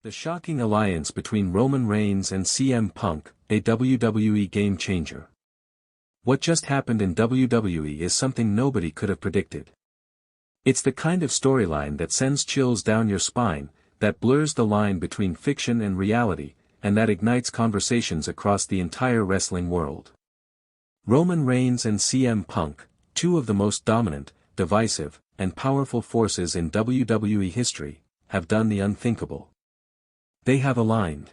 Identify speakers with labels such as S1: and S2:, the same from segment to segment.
S1: The shocking alliance between Roman Reigns and CM Punk, a WWE game-changer. What just happened in WWE is something nobody could have predicted. It's the kind of storyline that sends chills down your spine, that blurs the line between fiction and reality, and that ignites conversations across the entire wrestling world. Roman Reigns and CM Punk, two of the most dominant, divisive, and powerful forces in WWE history, have done the unthinkable. They have aligned.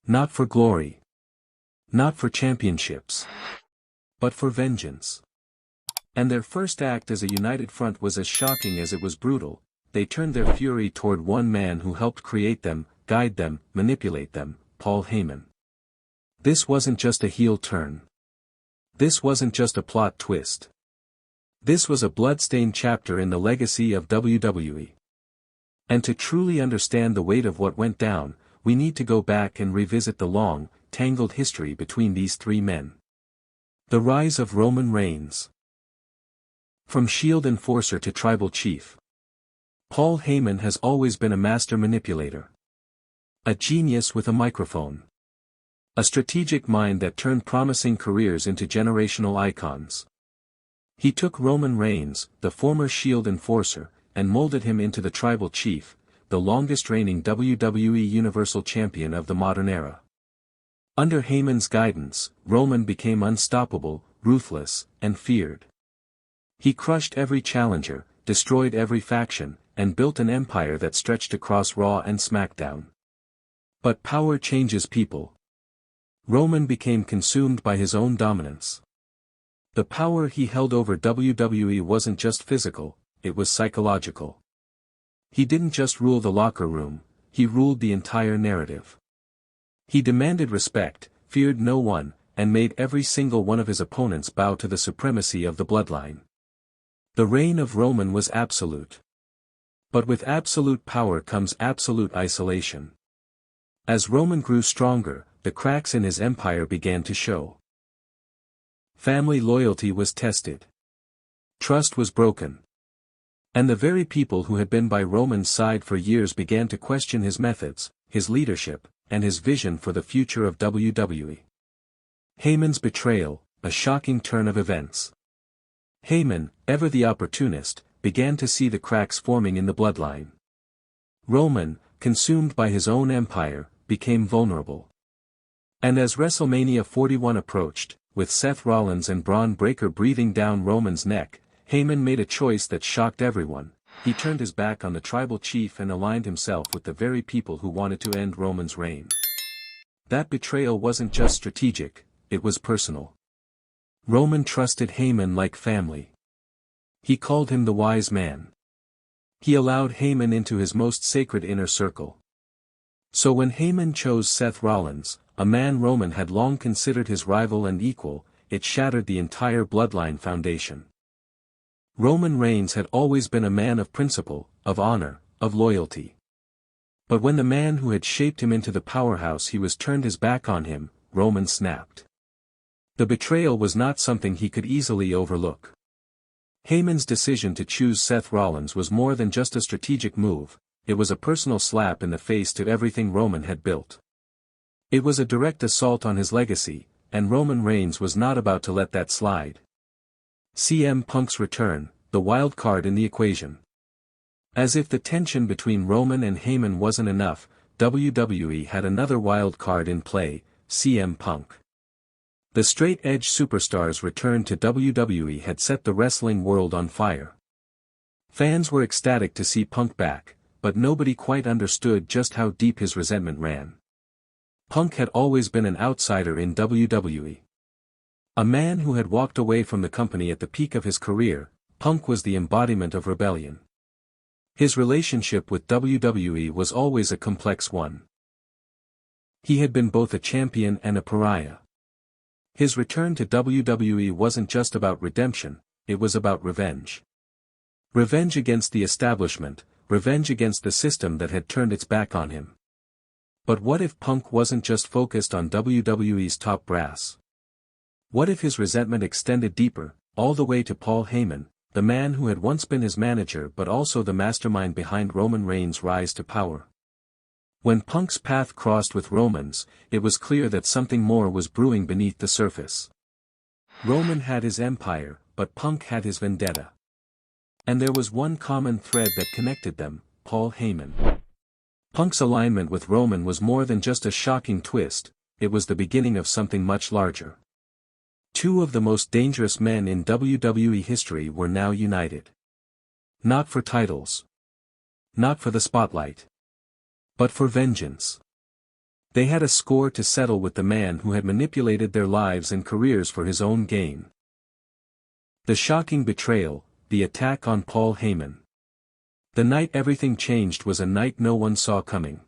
S1: Not for glory. Not for championships. But for vengeance. And their first act as a united front was as shocking as it was brutal. They turned their fury toward one man who helped create them, guide them, manipulate them, Paul Heyman. This wasn't just a heel turn. This wasn't just a plot twist. This was a blood-stained chapter in the legacy of WWE. And to truly understand the weight of what went down, we need to go back and revisit the long, tangled history between these three men. The rise of Roman Reigns. From Shield enforcer to tribal chief. Paul Heyman has always been a master manipulator. A genius with a microphone. A strategic mind that turned promising careers into generational icons. He took Roman Reigns, the former Shield enforcer, and molded him into the tribal chief, the longest-reigning WWE Universal Champion of the modern era. Under Heyman's guidance, Roman became unstoppable, ruthless, and feared. He crushed every challenger, destroyed every faction, and built an empire that stretched across Raw and SmackDown. But power changes people. Roman became consumed by his own dominance. The power he held over WWE wasn't just physical, it was psychological. He didn't just rule the locker room, he ruled the entire narrative. He demanded respect, feared no one, and made every single one of his opponents bow to the supremacy of the bloodline. The reign of Roman was absolute. But with absolute power comes absolute isolation. As Roman grew stronger, the cracks in his empire began to show. Family loyalty was tested. Trust was broken. And the very people who had been by Roman's side for years began to question his methods, his leadership, and his vision for the future of WWE. Heyman's betrayal, a shocking turn of events. Heyman, ever the opportunist, began to see the cracks forming in the bloodline. Roman, consumed by his own empire, became vulnerable. And as WrestleMania 41 approached, with Seth Rollins and Braun Breaker breathing down Roman's neck, Heyman made a choice that shocked everyone. He turned his back on the tribal chief and aligned himself with the very people who wanted to end Roman's reign. That betrayal wasn't just strategic, it was personal. Roman trusted Heyman like family. He called him the wise man. He allowed Heyman into his most sacred inner circle. So when Heyman chose Seth Rollins, a man Roman had long considered his rival and equal, it shattered the entire bloodline foundation. Roman Reigns had always been a man of principle, of honor, of loyalty. But when the man who had shaped him into the powerhouse he was turned his back on him, Roman snapped. The betrayal was not something he could easily overlook. Heyman's decision to choose Seth Rollins was more than just a strategic move, it was a personal slap in the face to everything Roman had built. It was a direct assault on his legacy, and Roman Reigns was not about to let that slide. CM Punk's return, the wild card in the equation. As if the tension between Roman and Heyman wasn't enough, WWE had another wild card in play, CM Punk. The straight-edge superstar's return to WWE had set the wrestling world on fire. Fans were ecstatic to see Punk back, but nobody quite understood just how deep his resentment ran. Punk had always been an outsider in WWE. A man who had walked away from the company at the peak of his career, Punk was the embodiment of rebellion. His relationship with WWE was always a complex one. He had been both a champion and a pariah. His return to WWE wasn't just about redemption, it was about revenge. Revenge against the establishment, revenge against the system that had turned its back on him. But what if Punk wasn't just focused on WWE's top brass? What if his resentment extended deeper, all the way to Paul Heyman, the man who had once been his manager but also the mastermind behind Roman Reigns' rise to power? When Punk's path crossed with Roman's, it was clear that something more was brewing beneath the surface. Roman had his empire, but Punk had his vendetta. And there was one common thread that connected them: Paul Heyman. Punk's alignment with Roman was more than just a shocking twist, it was the beginning of something much larger. Two of the most dangerous men in WWE history were now united. Not for titles. Not for the spotlight. But for vengeance. They had a score to settle with the man who had manipulated their lives and careers for his own gain. The shocking betrayal, the attack on Paul Heyman. The night everything changed was a night no one saw coming.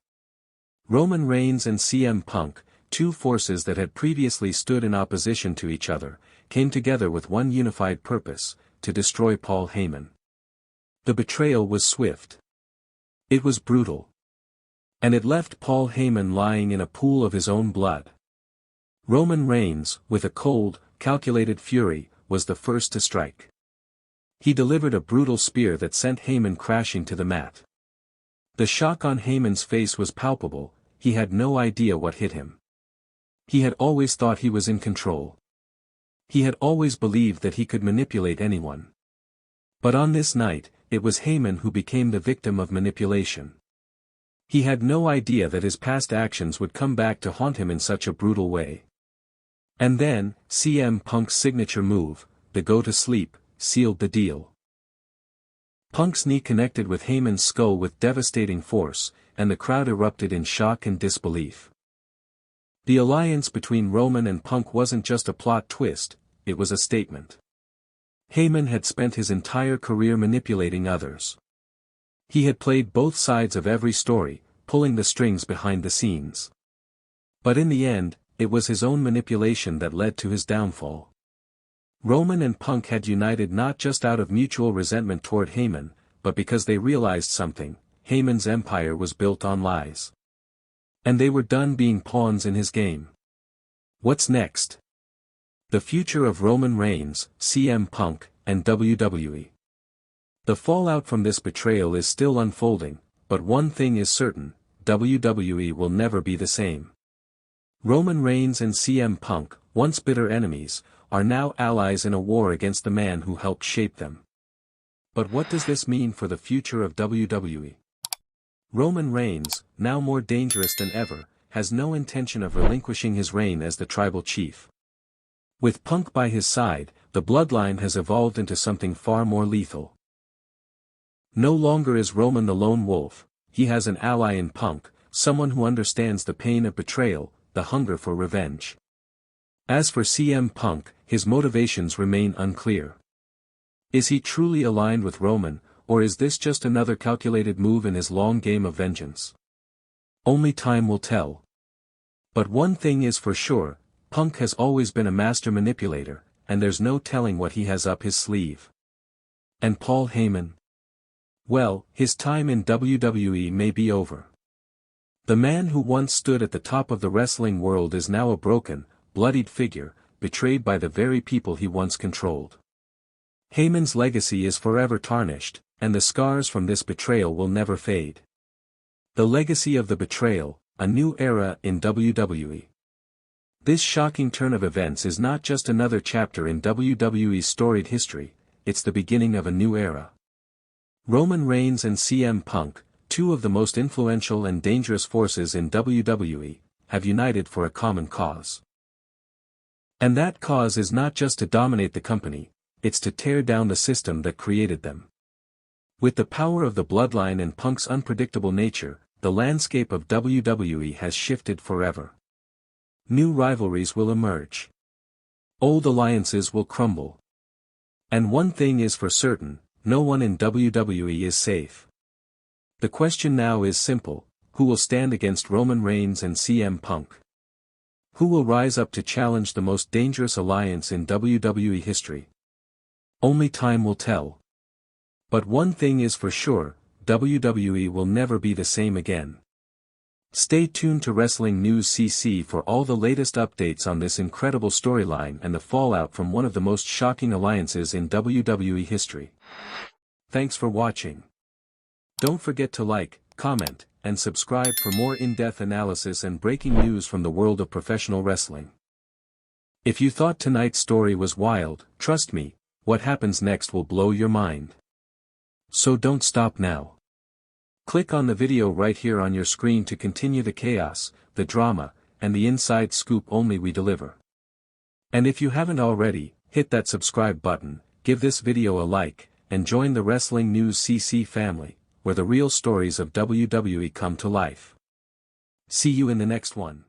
S1: Roman Reigns and CM Punk, two forces that had previously stood in opposition to each other, came together with one unified purpose: to destroy Paul Heyman. The betrayal was swift. It was brutal. And it left Paul Heyman lying in a pool of his own blood. Roman Reigns, with a cold, calculated fury, was the first to strike. He delivered a brutal spear that sent Heyman crashing to the mat. The shock on Heyman's face was palpable, he had no idea what hit him. He had always thought he was in control. He had always believed that he could manipulate anyone. But on this night, it was Heyman who became the victim of manipulation. He had no idea that his past actions would come back to haunt him in such a brutal way. And then, CM Punk's signature move, the go-to-sleep, sealed the deal. Punk's knee connected with Heyman's skull with devastating force, and the crowd erupted in shock and disbelief. The alliance between Roman and Punk wasn't just a plot twist, it was a statement. Heyman had spent his entire career manipulating others. He had played both sides of every story, pulling the strings behind the scenes. But in the end, it was his own manipulation that led to his downfall. Roman and Punk had united not just out of mutual resentment toward Heyman, but because they realized something: Heyman's empire was built on lies. And they were done being pawns in his game. What's next? The future of Roman Reigns, CM Punk, and WWE. The fallout from this betrayal is still unfolding, but one thing is certain: WWE will never be the same. Roman Reigns and CM Punk, once bitter enemies, are now allies in a war against the man who helped shape them. But what does this mean for the future of WWE? Roman Reigns, now more dangerous than ever, has no intention of relinquishing his reign as the tribal chief. With Punk by his side, the bloodline has evolved into something far more lethal. No longer is Roman the lone wolf, he has an ally in Punk, someone who understands the pain of betrayal, the hunger for revenge. As for CM Punk, his motivations remain unclear. Is he truly aligned with Roman, or is this just another calculated move in his long game of vengeance? Only time will tell. But one thing is for sure: Punk has always been a master manipulator, and there's no telling what he has up his sleeve. And Paul Heyman? Well, his time in WWE may be over. The man who once stood at the top of the wrestling world is now a broken, bloodied figure, betrayed by the very people he once controlled. Heyman's legacy is forever tarnished, and the scars from this betrayal will never fade. The legacy of the betrayal, a new era in WWE. This shocking turn of events is not just another chapter in WWE's storied history, it's the beginning of a new era. Roman Reigns and CM Punk, two of the most influential and dangerous forces in WWE, have united for a common cause. And that cause is not just to dominate the company, it's to tear down the system that created them. With the power of the bloodline and Punk's unpredictable nature, the landscape of WWE has shifted forever. New rivalries will emerge. Old alliances will crumble. And one thing is for certain: no one in WWE is safe. The question now is simple: who will stand against Roman Reigns and CM Punk? Who will rise up to challenge the most dangerous alliance in WWE history? Only time will tell. But one thing is for sure: WWE will never be the same again. Stay tuned to Wrestling News CC for all the latest updates on this incredible storyline and the fallout from one of the most shocking alliances in WWE history. Thanks for watching. Don't forget to like, comment, and subscribe for more in-depth analysis and breaking news from the world of professional wrestling. If you thought tonight's story was wild, trust me, what happens next will blow your mind. So don't stop now. Click on the video right here on your screen to continue the chaos, the drama, and the inside scoop only we deliver. And if you haven't already, hit that subscribe button, give this video a like, and join the Wrestling News CC family, where the real stories of WWE come to life. See you in the next one.